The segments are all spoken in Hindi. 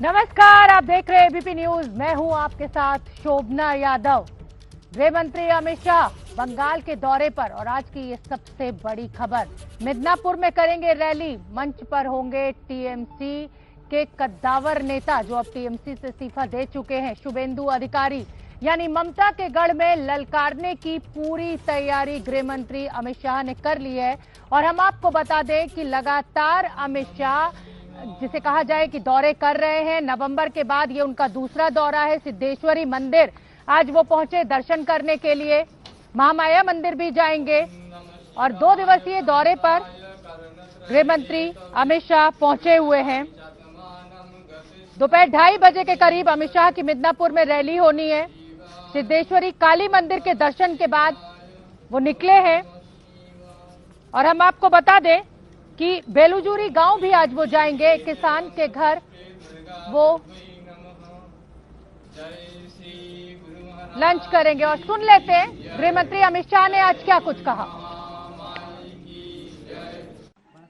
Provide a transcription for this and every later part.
नमस्कार, आप देख रहे हैं एबीपी न्यूज। मैं हूं आपके साथ शोभना यादव। गृह मंत्री अमित शाह बंगाल के दौरे पर और आज की ये सबसे बड़ी खबर, मिदनापुर में करेंगे रैली। मंच पर होंगे टीएमसी के कद्दावर नेता जो अब टीएमसी से इस्तीफा दे चुके हैं, शुभेंदु अधिकारी, यानी ममता के गढ़ में ललकारने की पूरी तैयारी गृह मंत्री अमित शाह ने कर ली है। और हम आपको बता दें कि लगातार अमित शाह जिसे कहा जाए कि दौरे कर रहे हैं। नवंबर के बाद ये उनका दूसरा दौरा है। सिद्धेश्वरी मंदिर आज वो पहुंचे दर्शन करने के लिए, महामाया मंदिर भी जाएंगे और 2 दिवसीय दौरे पर गृह मंत्री अमित शाह पहुंचे हुए हैं। दोपहर 2:30 बजे के करीब अमित शाह की मिदनापुर में रैली होनी है। सिद्धेश्वरी काली मंदिर के दर्शन के बाद वो निकले हैं और हम आपको बता दें कि बेलूजुरी गांव भी आज वो जाएंगे। किसान के घर वो लंच करेंगे और सुन लेते हैं गृह मंत्री अमित शाह ने आज क्या कुछ कहा।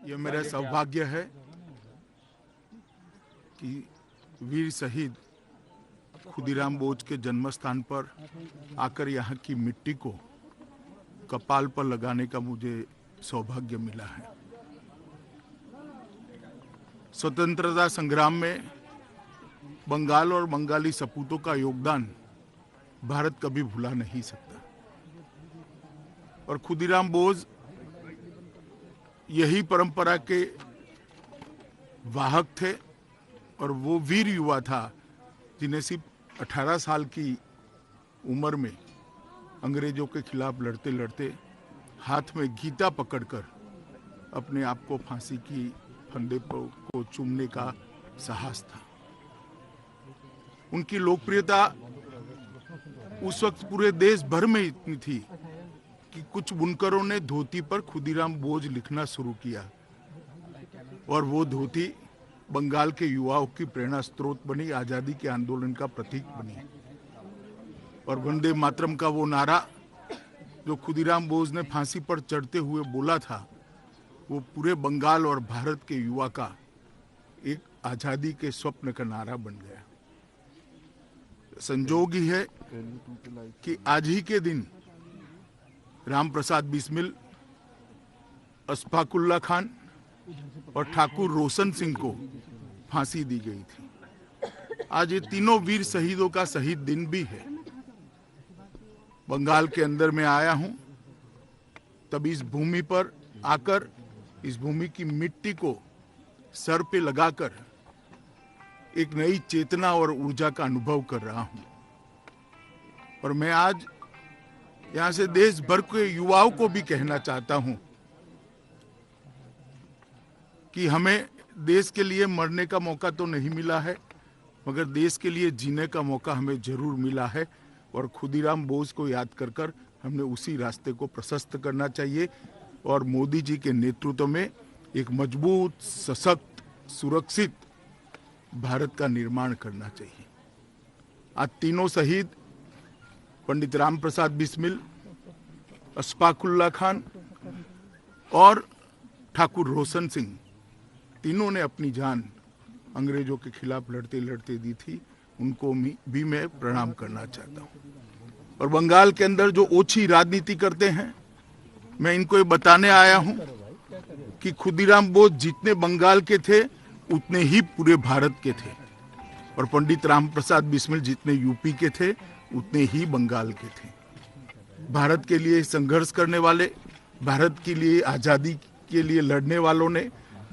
ये मेरा सौभाग्य है कि वीर शहीद खुदीराम बोस के जन्म स्थान पर आकर यहाँ की मिट्टी को कपाल पर लगाने का मुझे सौभाग्य मिला है। स्वतंत्रता संग्राम में बंगाल और बंगाली सपूतों का योगदान भारत कभी भुला नहीं सकता और खुदीराम बोस यही परंपरा के वाहक थे और वो वीर युवा था जिन्हें सिर्फ 18 साल की उम्र में अंग्रेजों के खिलाफ लड़ते लड़ते हाथ में गीता पकड़कर अपने आप को फांसी की फंदे को चूमने का साहस था। उनकी लोकप्रियता उस वक्त पूरे देश भर में इतनी थी कि कुछ बुनकरों ने धोती पर खुदीराम बोस लिखना शुरू किया और वो धोती बंगाल के युवाओं की प्रेरणा स्रोत बनी, आजादी के आंदोलन का प्रतीक बनी। और वंदे मातरम का वो नारा जो खुदीराम बोस ने फांसी पर चढ़ते हुए बोला था, वो पूरे बंगाल और भारत के युवा का एक आजादी के स्वप्न का नारा बन गया। संजोग ही है कि आज ही के दिन राम प्रसाद बिस्मिल, अशफाकुल्ला खान और ठाकुर रोशन सिंह को फांसी दी गई थी। आज ये तीनों वीर शहीदों का शहीद दिन भी है। बंगाल के अंदर मैं आया हूं, तब इस भूमि पर आकर इस भूमि की मिट्टी को सर पे लगाकर एक नई चेतना और ऊर्जा का अनुभव कर रहा हूं। और मैं आज यहां से देश भर के युवाओं को भी कहना चाहता हूं कि हमें देश के लिए मरने का मौका तो नहीं मिला है, मगर देश के लिए जीने का मौका हमें जरूर मिला है। और खुदीराम बोस को याद कर कर हमने उसी रास्ते को प्रशस्त करना चाहिए और मोदी जी के नेतृत्व में एक मजबूत, सशक्त, सुरक्षित भारत का निर्माण करना चाहिए। आज तीनों शहीद पंडित राम प्रसाद बिस्मिल, अशफाकुल्ला खान और ठाकुर रोशन सिंह, तीनों ने अपनी जान अंग्रेजों के खिलाफ लड़ते लड़ते दी थी। उनको भी मैं प्रणाम करना चाहता हूं। और बंगाल के अंदर जो ओछी राजनीति करते हैं, मैं इनको ये बताने आया हूं कि खुदीराम बोस जितने बंगाल के थे उतने ही पूरे भारत के थे और पंडित राम प्रसाद बिस्मिल जितने यूपी के थे उतने ही बंगाल के थे। भारत के लिए संघर्ष करने वाले, भारत के लिए आजादी के लिए लड़ने वालों ने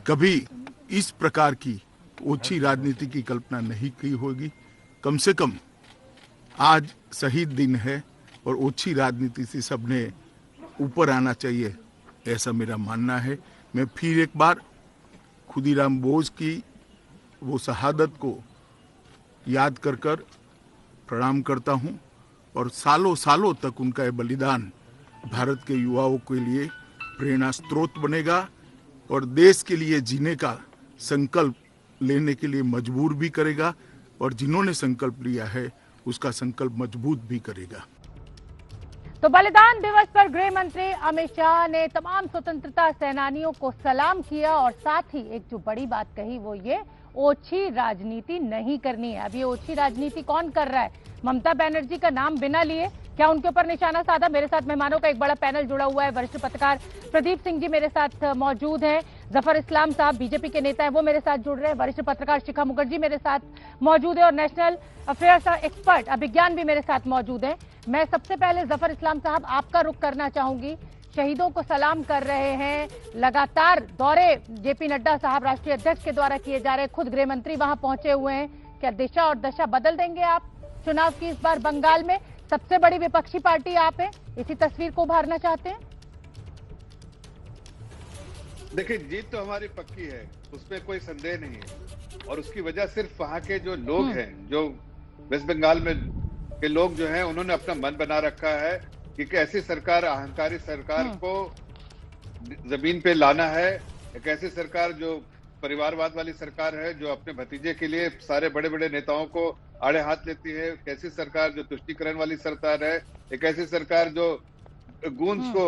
कभी इस प्रकार की ओछी राजनीति की कल्पना नहीं की होगी। कम से कम आज शहीद दिन है और ओछी राजनीति से सबने ऊपर आना चाहिए, ऐसा मेरा मानना है। मैं फिर एक बार खुदीराम बोस की वो शहादत को याद कर कर प्रणाम करता हूं और सालों सालों तक उनका ये बलिदान भारत के युवाओं के लिए प्रेरणा स्रोत बनेगा और देश के लिए जीने का संकल्प लेने के लिए मजबूर भी करेगा और जिन्होंने संकल्प लिया है उसका संकल्प मजबूत भी करेगा। तो बलिदान दिवस पर गृह मंत्री अमित शाह ने तमाम स्वतंत्रता सेनानियों को सलाम किया और साथ ही एक जो बड़ी बात कही वो ये, ओछी राजनीति नहीं करनी है। अब ये ओछी राजनीति कौन कर रहा है? ममता बनर्जी का नाम बिना लिए क्या उनके ऊपर निशाना साधा? मेरे साथ मेहमानों का एक बड़ा पैनल जुड़ा हुआ है। वरिष्ठ पत्रकार प्रदीप सिंह जी मेरे साथ मौजूद हैं, जफर इस्लाम साहब बीजेपी के नेता हैं, वो मेरे साथ जुड़ रहे हैं, वरिष्ठ पत्रकार शिखा मुखर्जी मेरे साथ मौजूद है और नेशनल अफेयर्स एक्सपर्ट अभिज्ञान भी मेरे साथ मौजूद है। मैं सबसे पहले जफर इस्लाम साहब आपका रुख करना चाहूंगी। शहीदों को सलाम कर रहे हैं, लगातार दौरे जेपी नड्डा साहब राष्ट्रीय अध्यक्ष के द्वारा किए जा रहे हैं, खुद गृह मंत्री वहां पहुंचे हुए हैं। क्या दिशा और दशा बदल देंगे आप चुनाव की? इस बार बंगाल में सबसे बड़ी विपक्षी पार्टी आप हैं, इसी तस्वीर को उभारना चाहते हैं? देखिए, जीत तो हमारी पक्की है, उसमें कोई संदेह नहीं है। और उसकी वजह सिर्फ वहां के जो लोग हैं, जो वेस्ट बंगाल में के लोग जो हैं, उन्होंने अपना मन बना रखा है कि ऐसी सरकार, अहंकारी सरकार को जमीन पे लाना है। एक ऐसी सरकार जो परिवारवाद वाली सरकार है, जो अपने भतीजे के लिए सारे बड़े बड़े नेताओं को आड़े हाथ लेती है। एक ऐसी सरकार जो तुष्टीकरण वाली सरकार है। एक ऐसी सरकार जो गूंज को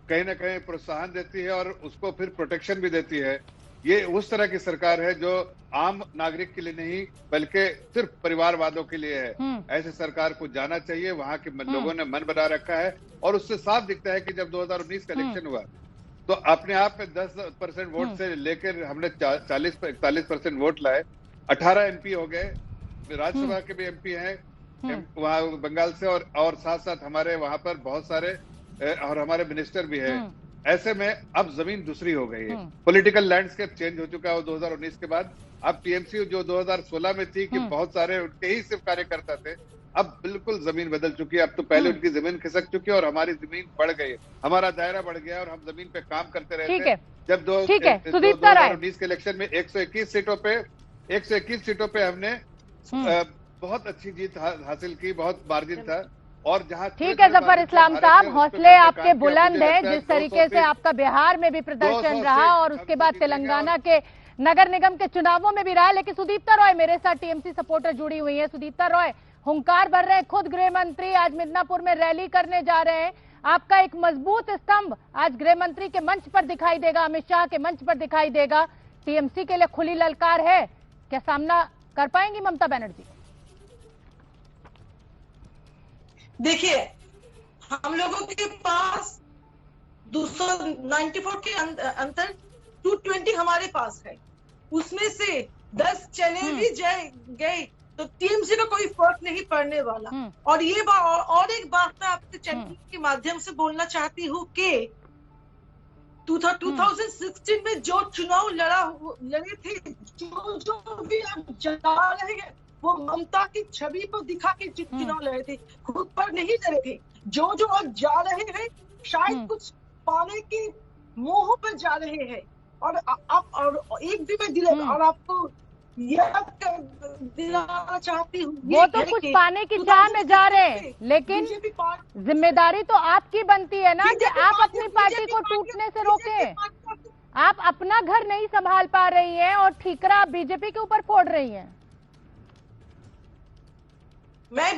कहीं ना कहीं प्रोत्साहन देती है और उसको फिर प्रोटेक्शन भी देती है। ये उस तरह की सरकार है जो आम नागरिक के लिए नहीं, बल्कि सिर्फ परिवारवादों के लिए है। ऐसे सरकार को जाना चाहिए। वहां के लोगों ने मन बना रखा है और उससे साफ दिखता है कि जब 2019 का इलेक्शन हुआ तो अपने आप में 10% वोट से लेकर हमने 40-41% वोट लाए। 18 एमपी हो गए, राज्यसभा के भी एमपी हैं वहां बंगाल से, और साथ साथ हमारे वहां पर बहुत सारे और हमारे मिनिस्टर भी हैं। ऐसे में अब जमीन दूसरी हो गई है। पॉलिटिकल लैंडस्केप चेंज हो चुका है 2019 के बाद। अब टीएमसी जो 2016 में थी कि बहुत सारे उनके ही सिर्फ कार्यकर्ता थे, अब बिल्कुल जमीन बदल चुकी है। अब तो पहले उनकी जमीन खिसक चुकी है और हमारी जमीन बढ़ गई है, हमारा दायरा बढ़ गया और हम जमीन पे काम करते रहते हैं। जब 2019 के इलेक्शन में 121 सीटों पे हमने बहुत अच्छी जीत हासिल की, बहुत मार्जिन था। और जहां ठीक है जफर इस्लाम साहब, हौसले आपके बुलंद हैं। जिस तरीके से आपका बिहार में भी प्रदर्शन रहा और उसके बाद तेलंगाना के नगर निगम के चुनावों में भी रहा, लेकिन सुदीप्ता रॉय मेरे साथ टीएमसी सपोर्टर जुड़ी हुई है। सुदीप्ता रॉय हुंकार भर रहे हैं, खुद गृह मंत्री आज मिदनापुर में रैली करने जा रहे हैं। आपका एक मजबूत स्तंभ आज गृह मंत्री के मंच पर दिखाई देगा, अमित शाह के मंच पर दिखाई देगा। टीएमसी के लिए खुली ललकार है, क्या सामना कर पाएंगी ममता बनर्जी? देखिए, हम लोगों के पास 294 के अंतर 220 हमारे पास है, उसमें से 10 चले भी गए तो टीएमसी का कोई फर्क नहीं पड़ने वाला। और ये और एक बात मैं आपके चैनल के माध्यम से बोलना चाहती हूँ कि 2016 में जो चुनाव लड़े थे, जो भी आप जा रहे हैं, वो ममता की छवि को दिखा के चुनाव लड़े थे, खुद पर नहीं लड़े थे। जो अब जा रहे हैं शायद कुछ पाने के मोह पर जा रहे हैं। और एक भी मैं और आपको याद दिलाना चाहती हूँ, वो तो कुछ पाने की चाह में जा रहे हैं, लेकिन जिम्मेदारी तो आपकी बनती है ना कि आप अपनी पार्टी को टूटने से रोकें। आप अपना घर नहीं संभाल पा रही हैं और ठीकरा बीजेपी के ऊपर फोड़ रही हैं। मैं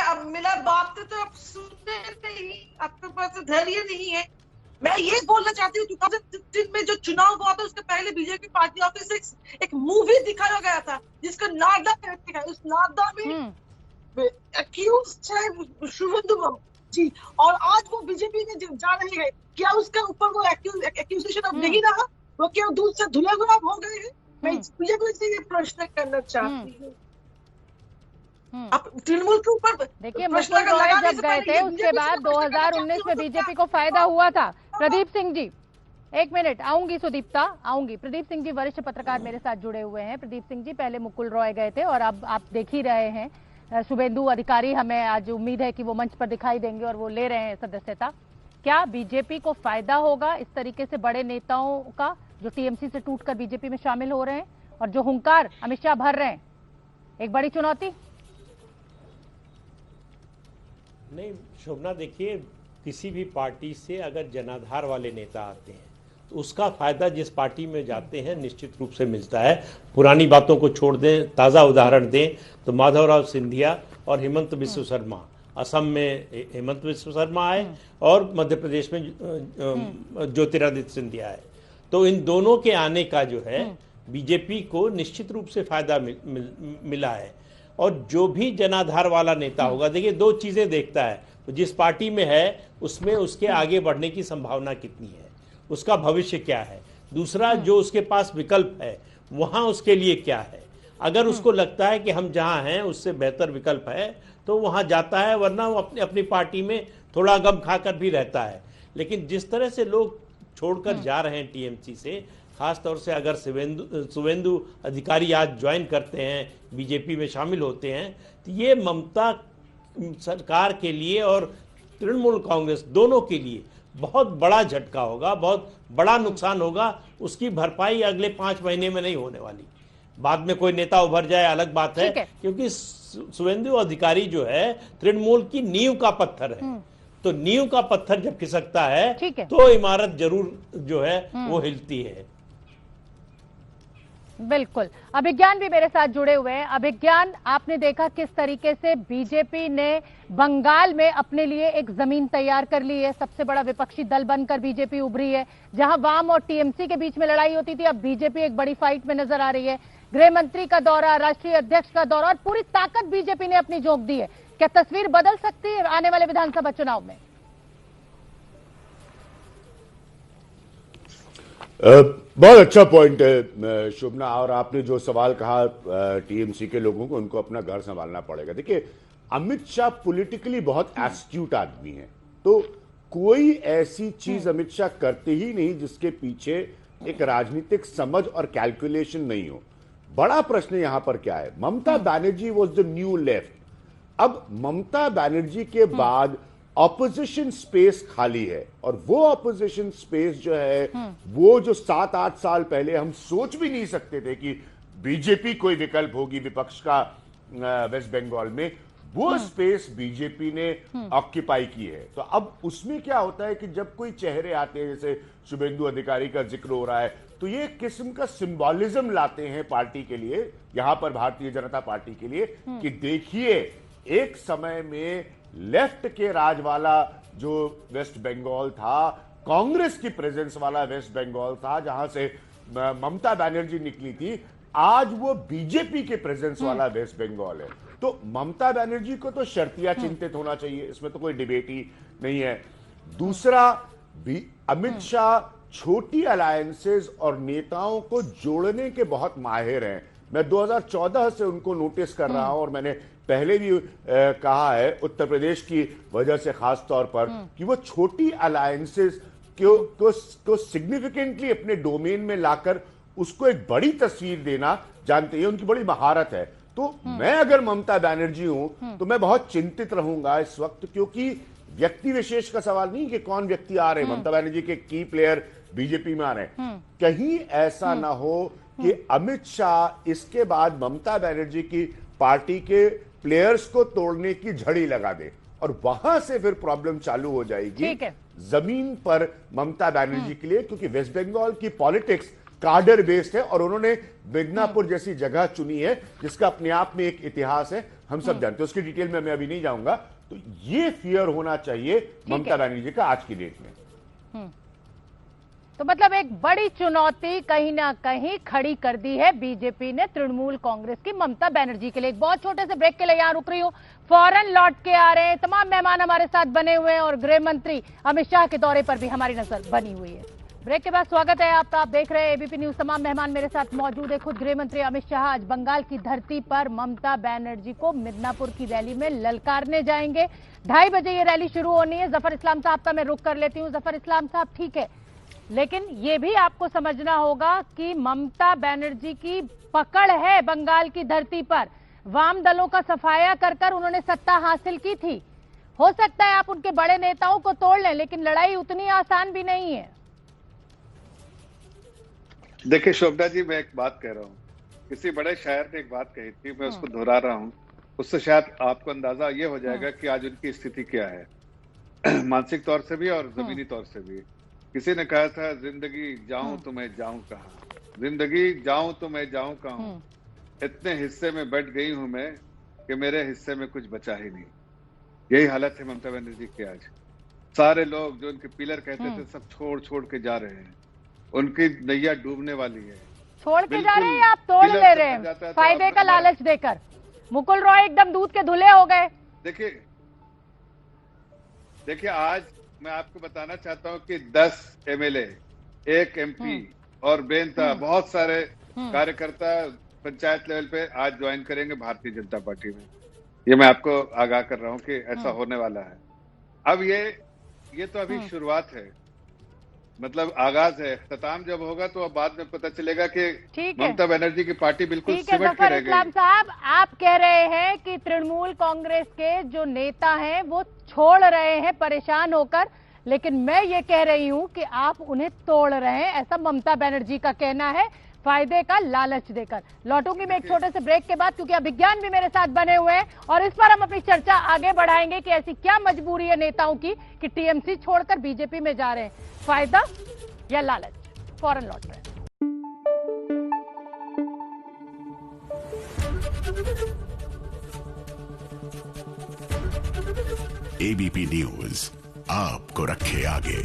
अब मेरा बात तो आप सुनते नहीं, आपके पास धैर्य नहीं है। मैं ये बोलना चाहती हूँ 2016 में जो चुनाव हुआ था उसके पहले बीजेपी पार्टी ऑफिस से एक मूवी दिखाया गया था जिसका नारदा कहते हैं। उस नारदा में एक्यूज है शुभेंदु जी, और आज वो बीजेपी में जा रहे हैं। क्या उसके ऊपर वो एक्यूजेशन अब नहीं रहा? वो क्या दूध से धुले गुलाब हो गए हैं? मैं बीजेपी से ये प्रश्न करना चाहती हूँ। आप तृणमूल के ऊपर देखिए, मुकुल रॉय जब गए थे उसके बाद 2019 में बीजेपी को फायदा हुआ था। प्रदीप सिंह जी, एक मिनट, आऊंगी सुदीप्ता, आऊंगी। प्रदीप सिंह जी वरिष्ठ पत्रकार मेरे साथ जुड़े हुए हैं। प्रदीप सिंह जी, पहले मुकुल रॉय गए थे और अब आप देख ही रहे हैं शुभेंदु अधिकारी, हमें आज उम्मीद है कि वो मंच पर दिखाई देंगे और वो ले रहे हैं सदस्यता। क्या बीजेपी को फायदा होगा इस तरीके से बड़े नेताओं का जो टीएमसी से टूटकर बीजेपी में शामिल हो रहे हैं और जो हुंकार अमित शाह भर रहे हैं? एक बड़ी चुनौती नहीं शोभना, देखिए किसी भी पार्टी से अगर जनाधार वाले नेता आते हैं तो उसका फायदा जिस पार्टी में जाते हैं निश्चित रूप से मिलता है। पुरानी बातों को छोड़ दें, ताज़ा उदाहरण दें तो माधवराव सिंधिया और हेमंत बिस्व शर्मा, असम में हेमंत बिस्व शर्मा आए और मध्य प्रदेश में ज्योतिरादित्य सिंधिया आए। तो इन दोनों के आने का जो है बीजेपी को निश्चित रूप से फायदा मिला है। और जो भी जनाधार वाला नेता होगा, देखिए दो चीजें देखता है, जिस पार्टी में है उसमें उसके आगे बढ़ने की संभावना कितनी है, उसका भविष्य क्या है, दूसरा जो उसके पास विकल्प है वहां उसके लिए क्या है। अगर उसको लगता है कि हम जहां हैं उससे बेहतर विकल्प है तो वहां जाता है, वरना वो अपनी पार्टी में थोड़ा गम खाकर भी रहता है। लेकिन जिस तरह से लोग छोड़कर जा रहे हैं टीएमसी से, खासतौर से अगर शुवेंदु अधिकारी आज ज्वाइन करते हैं, बीजेपी में शामिल होते हैं, तो ये ममता सरकार के लिए और तृणमूल कांग्रेस दोनों के लिए बहुत बड़ा झटका होगा, बहुत बड़ा नुकसान होगा। उसकी भरपाई अगले 5 महीने में नहीं होने वाली। बाद में कोई नेता उभर जाए अलग बात है, क्योंकि शुवेंदु अधिकारी जो है तृणमूल की नींव का पत्थर है। तो नींव का पत्थर जब खिसकता है तो इमारत जरूर जो है वो हिलती है। बिल्कुल। अभिज्ञान भी मेरे साथ जुड़े हुए हैं। अभिज्ञान, आपने देखा किस तरीके से बीजेपी ने बंगाल में अपने लिए एक जमीन तैयार कर ली है। सबसे बड़ा विपक्षी दल बनकर बीजेपी उभरी है। जहां वाम और टीएमसी के बीच में लड़ाई होती थी, अब बीजेपी एक बड़ी फाइट में नजर आ रही है। गृह मंत्री का दौरा, राष्ट्रीय अध्यक्ष का दौरा और पूरी ताकत बीजेपी ने अपनी झोंक दी है। क्या तस्वीर बदल सकती है आने वाले विधानसभा चुनाव में? बहुत अच्छा पॉइंट है शोभना। और आपने जो सवाल कहा टीएमसी के लोगों को, उनको अपना घर संभालना पड़ेगा। देखिए, अमित शाह पॉलिटिकली बहुत एस्ट्यूट आदमी है, तो कोई ऐसी चीज अमित शाह करते ही नहीं जिसके पीछे एक राजनीतिक समझ और कैलकुलेशन नहीं हो। बड़ा प्रश्न यहां पर क्या है? Mamata Banerjee was the new left. अब ममता बनर्जी के बाद ऑपोजिशन स्पेस खाली है, और वो ऑपोजिशन स्पेस जो है वो जो 7-8 साल पहले हम सोच भी नहीं सकते थे कि बीजेपी कोई विकल्प होगी विपक्ष का वेस्ट बंगाल में, वो स्पेस बीजेपी ने ऑक्यूपाई की है। तो अब उसमें क्या होता है कि जब कोई चेहरे आते हैं, जैसे शुभेंदु अधिकारी का जिक्र हो रहा है, तो ये एक किस्म का सिंबॉलिज्म लाते हैं पार्टी के लिए, यहां पर भारतीय जनता पार्टी के लिए, कि देखिए एक समय में लेफ्ट के राज वाला जो वेस्ट बंगाल था, कांग्रेस की प्रेजेंस वाला वेस्ट बंगाल था, जहां से ममता बनर्जी निकली थी, आज वो बीजेपी के प्रेजेंस वाला वेस्ट बंगाल है। तो ममता बनर्जी को तो शर्तिया चिंतित होना चाहिए, इसमें तो कोई डिबेट ही नहीं है। दूसरा, अमित शाह छोटी अलायंसेस और नेताओं को जोड़ने के बहुत माहिर हैं। मैं 2014 से उनको नोटिस कर रहा हूं, और मैंने पहले भी कहा है उत्तर प्रदेश की वजह से खास तौर पर, कि वो छोटी अलायंसेस को सिग्निफिकेंटली अपने डोमेन में लाकर उसको एक बड़ी तस्वीर देना जानते हैं, उनकी बड़ी महारत है। तो मैं अगर ममता बनर्जी हूं तो मैं बहुत चिंतित रहूंगा इस वक्त, क्योंकि व्यक्ति विशेष का सवाल नहीं कि कौन व्यक्ति आ रहे हैं, ममता बनर्जी के की प्लेयर बीजेपी में आ रहे हैं, कहीं ऐसा ना हो कि अमित शाह इसके बाद ममता बनर्जी की पार्टी के प्लेयर्स को तोड़ने की झड़ी लगा दे, और वहां से फिर प्रॉब्लम चालू हो जाएगी जमीन पर ममता बनर्जी के लिए, क्योंकि वेस्ट बंगाल की पॉलिटिक्स कार्डर बेस्ड है, और उन्होंने मिदनापुर जैसी जगह चुनी है जिसका अपने आप में एक इतिहास है, हम सब जानते हैं, उसकी डिटेल में मैं अभी नहीं जाऊंगा। तो ये फियर होना चाहिए ममता बनर्जी का आज की डेट में। तो मतलब एक बड़ी चुनौती कहीं ना कहीं खड़ी कर दी है बीजेपी ने तृणमूल कांग्रेस की ममता बनर्जी के लिए। एक बहुत छोटे से ब्रेक के लिए यहां रुक रही हूं, फौरन लौट के आ रहे हैं। तमाम मेहमान हमारे साथ बने हुए हैं और गृह मंत्री अमित शाह के दौरे पर भी हमारी नजर बनी हुई है। ब्रेक के बाद स्वागत है आपका, आप देख रहे हैं एबीपी न्यूज। तमाम मेहमान मेरे साथ मौजूद है। खुद गृह मंत्री अमित शाह आज बंगाल की धरती पर ममता बनर्जी को मिदनापुर की रैली में ललकारने जाएंगे। 2:30 बजे ये रैली शुरू होनी है। जफर इस्लाम साहब का मैं रुख कर लेती हूँ। जफर इस्लाम साहब, ठीक है, लेकिन ये भी आपको समझना होगा कि ममता बनर्जी की पकड़ है बंगाल की धरती पर। वाम दलों का सफाया कर उन्होंने सत्ता हासिल की थी। हो सकता है आप उनके बड़े नेताओं को तोड़ लें, लेकिन लड़ाई उतनी आसान भी नहीं है। देखिए शोभना जी, मैं एक बात कह रहा हूँ, किसी बड़े शायर ने एक बात कही थी, मैं उसको दोहरा रहा हूँ, उससे शायद आपको अंदाजा ये हो जाएगा कि आज उनकी स्थिति क्या है मानसिक तौर से भी और जमीनी तौर से भी। किसी ने कहा था, जिंदगी जाऊं तो मैं जाऊं कहां, जिंदगी जाऊं तो मैं जाऊं कहां, इतने हिस्से में बट गई हूं मैं कि मेरे हिस्से में कुछ बचा ही नहीं। यही हालत है ममता बनर्जी की आज। सारे लोग जो उनके पिलर कहते थे सब छोड़ छोड़ के जा रहे हैं, उनकी नैया डूबने वाली है। छोड़ के जा बिल्कुल रहे हैं या आप तोड़ डीलर ले से रहे बन जाता है हैं तो फायदे आप का हमारे- लालच देकर? मुकुल रॉय एकदम दूध के धुले हो गए। देखिए आज मैं आपको बताना चाहता हूं कि 10 एमएलए, 1 एमपी और बेनता बहुत सारे कार्यकर्ता पंचायत लेवल पे आज ज्वाइन करेंगे भारतीय जनता पार्टी में। ये मैं आपको आगाह कर रहा हूं कि ऐसा होने वाला है। अब ये तो अभी शुरुआत है, मतलब आगाज है। इख्तिताम जब होगा तो अब बाद में पता चलेगा कि ठीक है। ममता बनर्जी की पार्टी बिल्कुल ठीक है सिमट के जफर रह इस्लाम गई। साहब, आप कह रहे हैं कि तृणमूल कांग्रेस के जो नेता हैं वो छोड़ रहे हैं परेशान होकर, लेकिन मैं ये कह रही हूं कि आप उन्हें तोड़ रहे हैं, ऐसा ममता बनर्जी का कहना है, फायदे का लालच देकर। लौटूंगी मैं एक छोटे से ब्रेक के बाद, क्योंकि अभिज्ञान भी मेरे साथ बने हुए हैं और इस पर हम अपनी चर्चा आगे बढ़ाएंगे कि ऐसी क्या मजबूरी है नेताओं की कि टीएमसी छोड़कर बीजेपी में जा रहे हैं, फायदा या लालच। फौरन लौट रहे हैं। एबीपी न्यूज आपको रखे आगे।